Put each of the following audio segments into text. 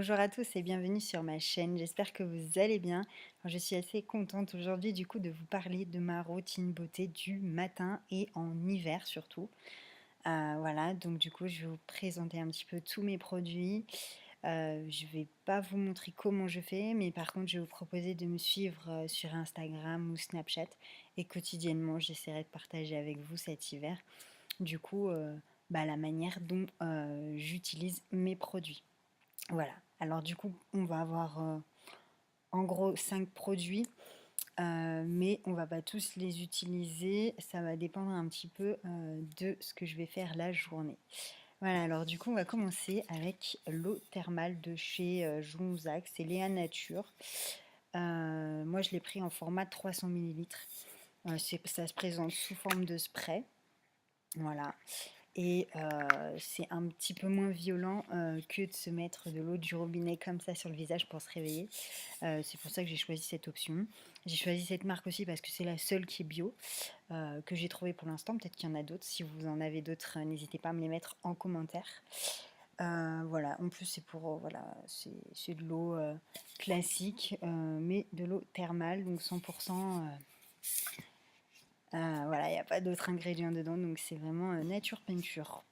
Bonjour à tous et bienvenue sur ma chaîne, j'espère que vous allez bien. Alors, je suis assez contente aujourd'hui du coup de vous parler de ma routine beauté du matin et en hiver surtout. Voilà, donc du coup je vais vous présenter un petit peu tous mes produits. Je vais pas vous montrer comment je fais, mais par contre je vais vous proposer de me suivre sur Instagram ou Snapchat et quotidiennement j'essaierai de partager avec vous cet hiver du coup la manière dont j'utilise mes produits. Voilà, alors du coup, on va avoir en gros 5 produits, mais on va pas tous les utiliser. Ça va dépendre un petit peu de ce que je vais faire la journée. Voilà, alors du coup, on va commencer avec l'eau thermale de chez Jonzac, c'est Léa Nature. Moi, je l'ai pris en format 300 millilitres. Ça se présente sous forme de spray. Voilà. Et c'est un petit peu moins violent que de se mettre de l'eau du robinet comme ça sur le visage pour se réveiller. C'est pour ça que j'ai choisi cette option. J'ai choisi cette marque aussi parce que c'est la seule qui est bio que j'ai trouvée pour l'instant. Peut-être qu'il y en a d'autres. Si vous en avez d'autres, n'hésitez pas à me les mettre en commentaire. Voilà, en plus c'est pour voilà, c'est de l'eau classique, mais de l'eau thermale, donc 100%. Voilà, il n'y a pas d'autres ingrédients dedans, donc c'est vraiment nature peinture.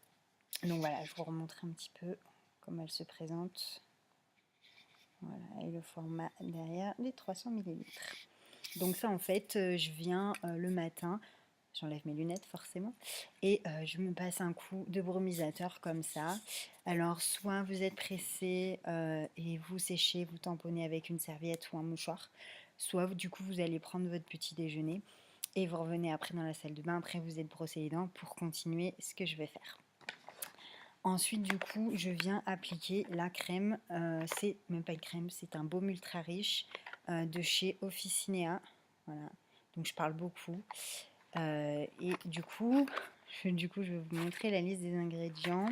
Donc voilà, je vous remontre un petit peu comment elle se présente. Voilà, et le format derrière, les 300 millilitres. Donc ça en fait, je viens le matin, j'enlève mes lunettes forcément, et je me passe un coup de brumisateur comme ça. Alors soit vous êtes pressé et vous séchez, vous tamponnez avec une serviette ou un mouchoir, soit du coup vous allez prendre votre petit déjeuner et vous revenez après dans la salle de bain, après vous êtes brossé les dents pour continuer ce que je vais faire. Ensuite, du coup, je viens appliquer la crème. C'est même pas une crème, c'est un baume ultra riche de chez Officinea. Voilà, donc je parle beaucoup. Et du coup, je vais vous montrer la liste des ingrédients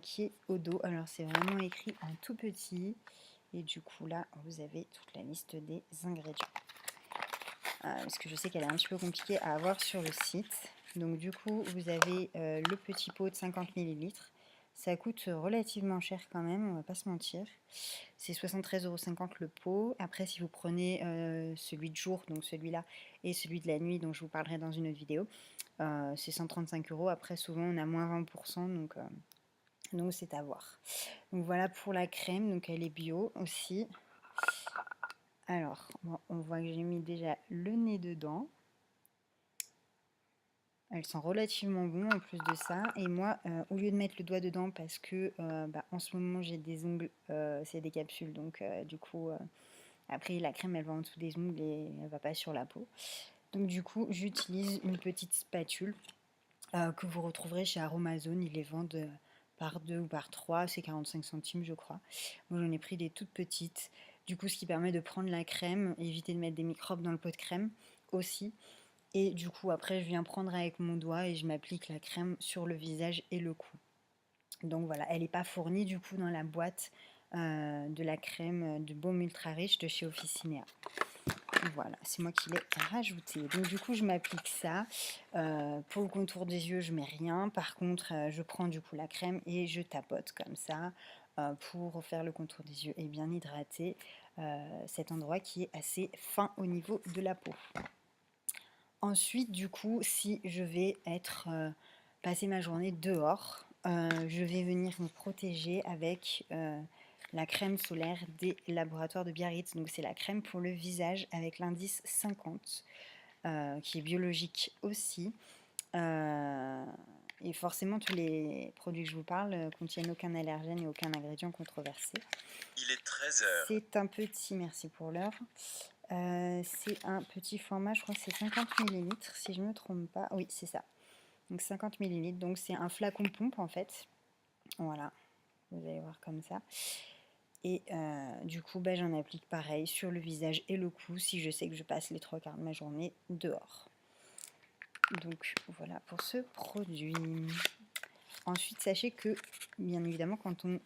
qui est au dos. Alors, c'est vraiment écrit en tout petit. Et du coup, là, vous avez toute la liste des ingrédients. Parce que je sais qu'elle est un petit peu compliquée à avoir sur le site. Donc du coup, vous avez le petit pot de 50 millilitres. Ça coûte relativement cher quand même, on va pas se mentir. C'est 73,50 € le pot. Après, si vous prenez celui de jour, donc celui-là, et celui de la nuit, dont je vous parlerai dans une autre vidéo, c'est 135 €. Après, souvent, on a moins 20%, donc c'est à voir. Donc voilà pour la crème, donc elle est bio aussi. Alors, bon, on voit que j'ai mis déjà le nez dedans. Elles sont relativement bonnes en plus de ça. Et moi, au lieu de mettre le doigt dedans, parce que en ce moment j'ai des ongles, c'est des capsules, donc du coup, après la crème elle va en dessous des ongles et elle va pas sur la peau. Donc du coup, j'utilise une petite spatule que vous retrouverez chez Aromazone. Ils les vendent par 2 ou par 3, c'est 45 centimes je crois. Moi j'en ai pris des toutes petites. Du coup, ce qui permet de prendre la crème, éviter de mettre des microbes dans le pot de crème aussi. Et du coup, après, je viens prendre avec mon doigt et je m'applique la crème sur le visage et le cou. Donc voilà, elle n'est pas fournie du coup dans la boîte de la crème de baume ultra riche de chez Officinea. Voilà, c'est moi qui l'ai rajouté. Donc du coup, je m'applique ça. Pour le contour des yeux, je mets rien. Par contre, je prends du coup la crème et je tapote comme ça pour faire le contour des yeux et bien hydrater cet endroit qui est assez fin au niveau de la peau. Ensuite, du coup, si je vais passer ma journée dehors, je vais venir me protéger avec la crème solaire des laboratoires de Biarritz. Donc c'est la crème pour le visage avec l'indice 50, qui est biologique aussi. Et forcément, tous les produits que je vous parle contiennent aucun allergène et aucun ingrédient controversé. Il est 13 h. C'est un petit, merci pour l'heure. C'est un petit format, je crois que c'est 50 millilitres si je ne me trompe pas. Oui, c'est ça. Donc 50 millilitres, donc c'est un flacon pompe en fait. Voilà, vous allez voir comme ça. Et du coup, j'en applique pareil sur le visage et le cou si je sais que je passe les 3 quarts de ma journée dehors. Donc voilà pour ce produit. Ensuite, sachez que, bien évidemment, quand on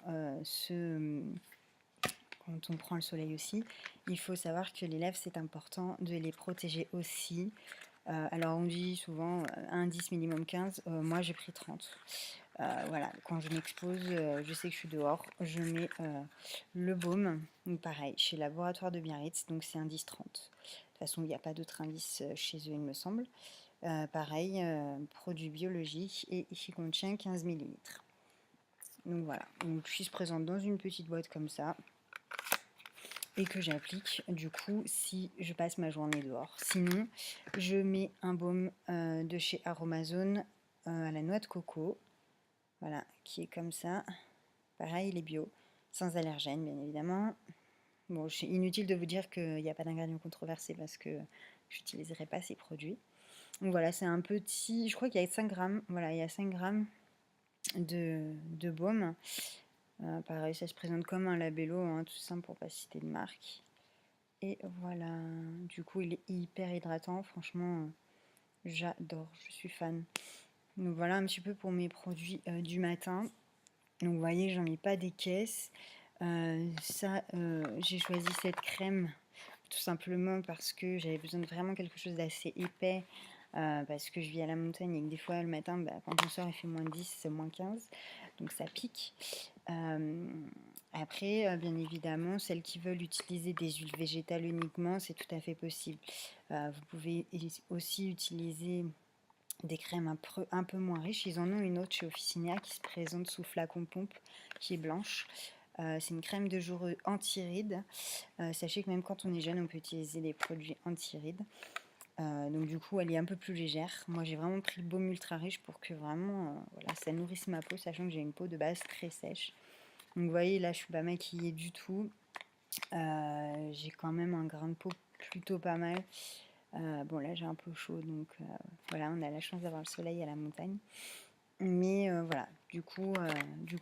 prend le soleil aussi, il faut savoir que les lèvres, c'est important de les protéger aussi. Alors on dit souvent indice minimum 15, moi j'ai pris 30. Voilà, quand je m'expose, je sais que je suis dehors, je mets le baume. Donc pareil, chez Laboratoire de Biarritz, donc c'est indice 30. De toute façon, il n'y a pas d'autres indices chez eux, il me semble. Pareil, produit biologique et qui contient 15 millilitres. Donc voilà, donc puis se présente dans une petite boîte comme ça et que j'applique du coup si je passe ma journée dehors. Sinon, je mets un baume de chez Aromazone à la noix de coco, voilà, qui est comme ça. Pareil, il est bio, sans allergènes bien évidemment. Bon, c'est inutile de vous dire qu'il n'y a pas d'ingrédients controversés parce que je n'utiliserai pas ces produits. Donc voilà, c'est un petit, je crois qu'il y a 5 grammes, voilà, il y a 5 grammes de baume. Pareil, ça se présente comme un labello, hein, tout simple pour pas citer de marque. Et voilà, du coup il est hyper hydratant, franchement j'adore, je suis fan. Donc voilà un petit peu pour mes produits du matin. Donc vous voyez, j'en mets pas des caisses. J'ai choisi cette crème tout simplement parce que j'avais besoin de vraiment quelque chose d'assez épais. Parce que je vis à la montagne et que des fois le matin, bah, quand on sort il fait moins 10, c'est moins 15, donc ça pique. Après, bien évidemment, celles qui veulent utiliser des huiles végétales uniquement, c'est tout à fait possible. Vous pouvez aussi utiliser des crèmes un peu moins riches. Ils en ont une autre chez Officina qui se présente sous flacon pompe, qui est blanche. C'est une crème de jour anti-rides. Sachez que même quand on est jeune, on peut utiliser des produits anti-rides. Donc du coup, elle est un peu plus légère. Moi, j'ai vraiment pris le baume ultra riche pour que vraiment, voilà, ça nourrisse ma peau, sachant que j'ai une peau de base très sèche. Donc vous voyez, là, je suis pas maquillée du tout. J'ai quand même un grain de peau plutôt pas mal. Bon, là, j'ai un peu chaud, donc voilà, on a la chance d'avoir le soleil à la montagne. Mais voilà, du coup,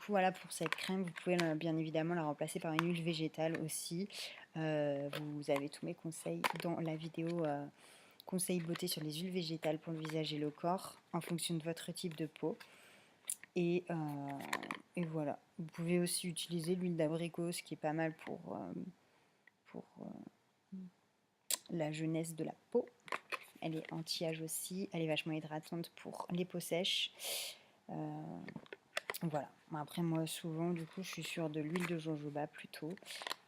voilà, pour cette crème, vous pouvez bien évidemment la remplacer par une huile végétale aussi. Vous avez tous mes conseils dans la vidéo conseils beauté sur les huiles végétales pour le visage et le corps en fonction de votre type de peau. Et, voilà, vous pouvez aussi utiliser l'huile d'abricot, ce qui est pas mal pour la jeunesse de la peau. Elle est anti-âge aussi, elle est vachement hydratante pour les peaux sèches. Voilà. Après, moi, souvent, du coup, je suis sur de l'huile de jojoba plutôt,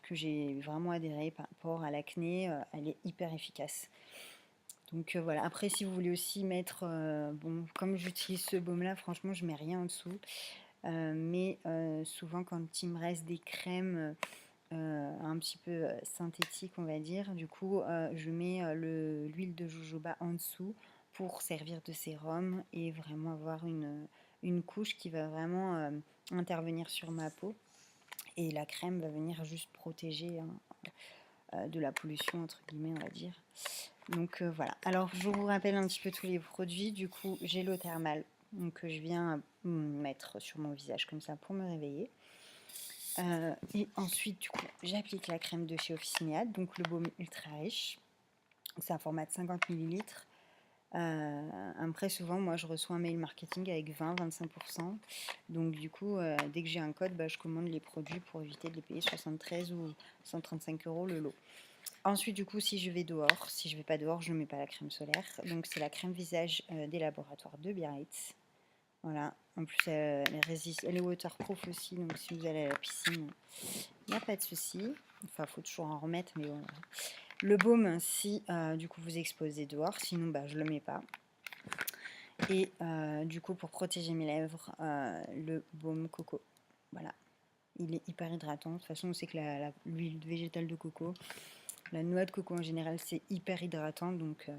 que j'ai vraiment adhéré par rapport à l'acné. Elle est hyper efficace. Donc voilà. Après, si vous voulez aussi mettre, bon, comme j'utilise ce baume-là, franchement, je mets rien en dessous. Mais souvent, quand il me reste des crèmes un petit peu synthétiques, on va dire, du coup, je mets l'huile de jojoba en dessous pour servir de sérum et vraiment avoir une couche qui va vraiment intervenir sur ma peau. Et la crème va venir juste protéger de la pollution, entre guillemets, on va dire. Donc voilà. Alors, je vous rappelle un petit peu tous les produits. Du coup, j'ai l'eau thermale que je viens mettre sur mon visage comme ça pour me réveiller. Et ensuite, du coup, j'applique la crème de chez Officina, donc le baume ultra riche. C'est un format de 50 ml. Après, souvent, moi, je reçois un mail marketing avec 20-25%. Donc, du coup, dès que j'ai un code, bah, je commande les produits pour éviter de les payer 73 ou 135 euros le lot. Ensuite, du coup, si je vais dehors, si je vais pas dehors, je ne mets pas la crème solaire. Donc, c'est la crème visage des laboratoires de Biarritz. Voilà. En plus, elle est waterproof aussi. Donc, si vous allez à la piscine, il n'y a pas de souci. Enfin, il faut toujours en remettre, mais bon. Le baume, si du coup vous exposez dehors, sinon bah, je le mets pas. Et du coup, pour protéger mes lèvres, le baume coco. Voilà. Il est hyper hydratant. De toute façon, on sait que l'huile végétale de coco, la noix de coco en général, c'est hyper hydratant. Donc,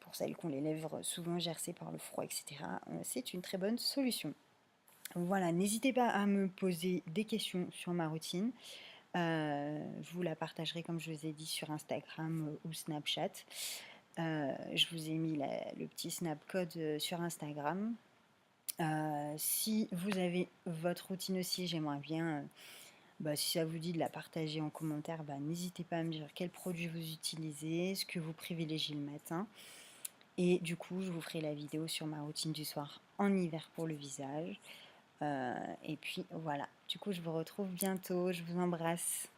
pour celles qui ont les lèvres souvent gercées par le froid, etc., c'est une très bonne solution. Voilà, n'hésitez pas à me poser des questions sur ma routine. Je vous la partagerai, comme je vous ai dit, sur Instagram ou Snapchat. Je vous ai mis le petit snap code sur Instagram. Si vous avez votre routine aussi, j'aimerais bien, si ça vous dit de la partager en commentaire, n'hésitez pas à me dire quel produit vous utilisez, ce que vous privilégiez le matin. Et du coup, je vous ferai la vidéo sur ma routine du soir en hiver pour le visage. Et puis voilà, du coup, je vous retrouve bientôt. Je vous embrasse.